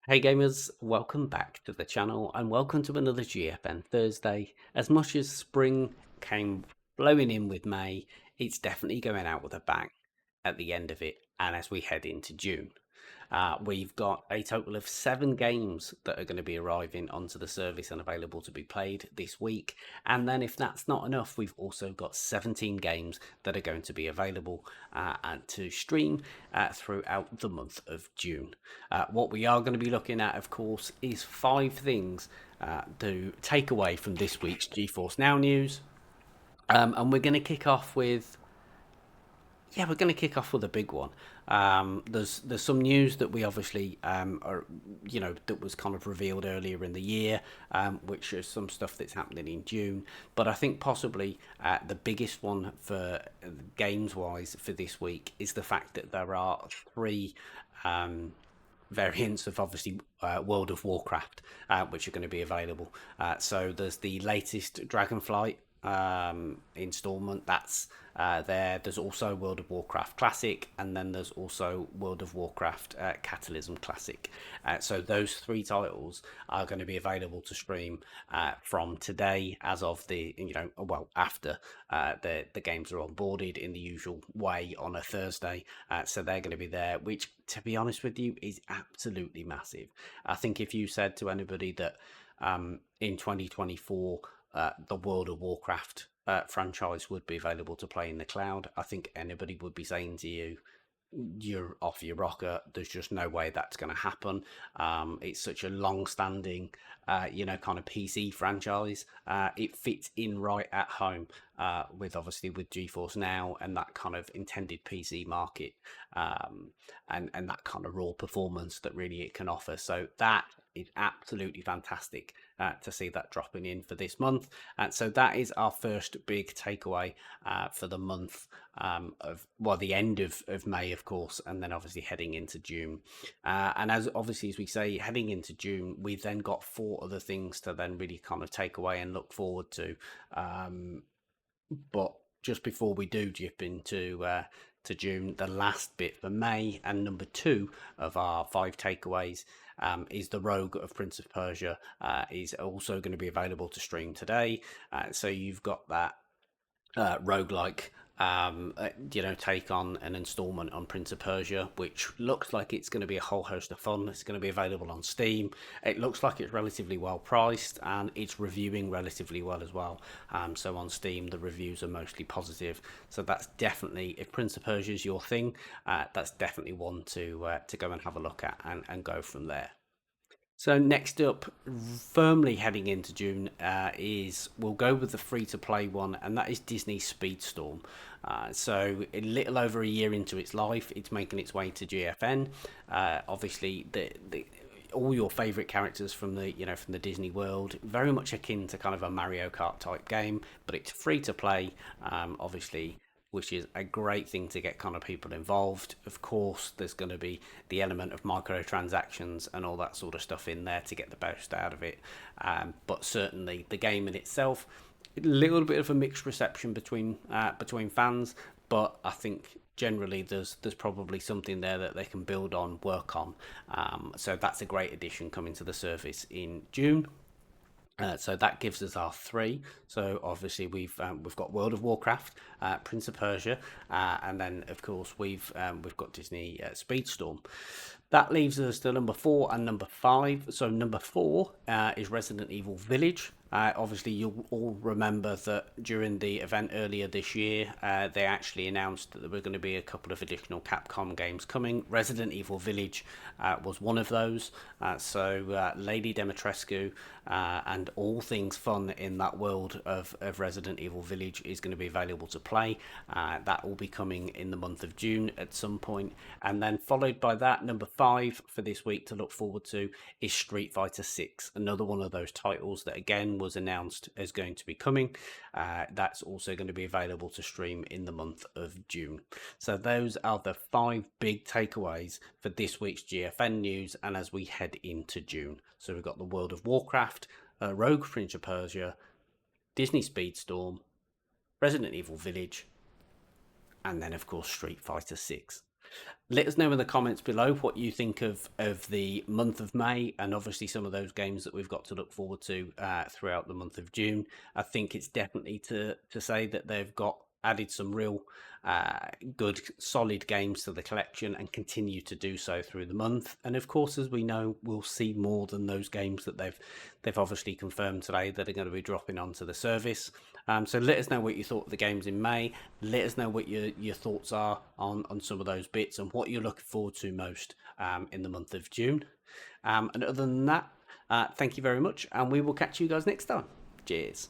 Hey gamers, welcome back to the channel and welcome to another GFN Thursday. As much as spring came blowing in with May, it's definitely going out with a bang at the end of it and as we head into June. We've got a total of 7 games that are going to be arriving onto the service and available to be played this week. And then if that's not enough, we've also got 17 games that are going to be available and to stream throughout the month of June. What we are going to be looking at, of course, is 5 things to take away from this week's GeForce Now news. And we're going to kick off with we're going to kick off with a big one. There's some news that we obviously are, that was kind of revealed earlier in the year, which is some stuff that's happening in June. But I think possibly the biggest one for games wise for this week is the fact that there are 3 variants of obviously World of Warcraft, which are going to be available. So there's the latest Dragonflight installment that's there. There's also World of Warcraft Classic, and then there's also World of Warcraft Catalysm Classic. So those 3 titles are going to be available to stream from today, as of the after the games are onboarded in the usual way on a Thursday. So they're going to be there, which, to be honest with you, is absolutely massive. I think if you said to anybody that in 2024 the World of Warcraft franchise would be available to play in the cloud, I think anybody would be saying to you, you're off your rocker. There's just no way that's going to happen. It's such a long-standing, kind of PC franchise. It fits in right at home with GeForce Now and that kind of intended PC market, and that kind of raw performance that really it can offer. So that is absolutely fantastic to see that dropping in for this month. And so that is our first big takeaway for the month of the end of May, of course, and then obviously heading into June. And as we say, heading into June, we've then got 4 other things to then really kind of take away and look forward to. But just before we do dip into to June, the last bit for May and number 2 of our 5 takeaways is the Rogue of Prince of Persia is also going to be available to stream today. So you've got that roguelike take on an installment on Prince of Persia, which looks like it's going to be a whole host of fun. It's going to be available on Steam. It looks like it's relatively well priced and it's reviewing relatively well as well. So on Steam, the reviews are mostly positive. So that's definitely, if Prince of Persia is your thing, that's definitely one to go and have a look at and go from there. So next up, firmly heading into June, is we'll go with the free-to-play one, and that is Disney Speedstorm. So a little over a year into its life, it's making its way to GFN. Obviously, the all your favorite characters from the Disney world, very much akin to kind of a Mario Kart type game, but it's free to play. Obviously, which is a great thing to get kind of people involved. Of course, there's going to be the element of microtransactions and all that sort of stuff in there to get the most out of it. But certainly, the game in itself, a little bit of a mixed reception between fans. But I think generally there's probably something there that they can build on, work on. So that's a great addition coming to the service in June. So that gives us our 3. So obviously we've got World of Warcraft, Prince of Persia, and then of course we've got Disney Speedstorm. That leaves us to number 4 and number 5. So number 4 is Resident Evil Village. Obviously, you'll all remember that during the event earlier this year, they actually announced that there were going to be a couple of additional Capcom games coming. Resident Evil Village was one of those. So Lady Dimitrescu and all things fun in that world of Resident Evil Village is going to be available to play. That will be coming in the month of June at some point. And then followed by that, number 5 for this week to look forward to is Street Fighter 6, another one of those titles that again was announced as going to be coming. That's also going to be available to stream in the month of June. So those are the 5 big takeaways for this week's GFN news and as we head into June. So we've got the World of Warcraft, Rogue Prince of Persia, Disney Speedstorm, Resident Evil Village, and then of course Street Fighter 6. Let us know in the comments below what you think of the month of May, and obviously some of those games that we've got to look forward to throughout the month of June. I think it's definitely to say that they've got added some real good solid games to the collection and continue to do so through the month. And of course, as we know, we'll see more than those games that they've obviously confirmed today that are going to be dropping onto the service. So let us know what you thought of the games in May. Let us know what your thoughts are on some of those bits and what you're looking forward to most in the month of June. And other than that, thank you very much, and we will catch you guys next time. Cheers.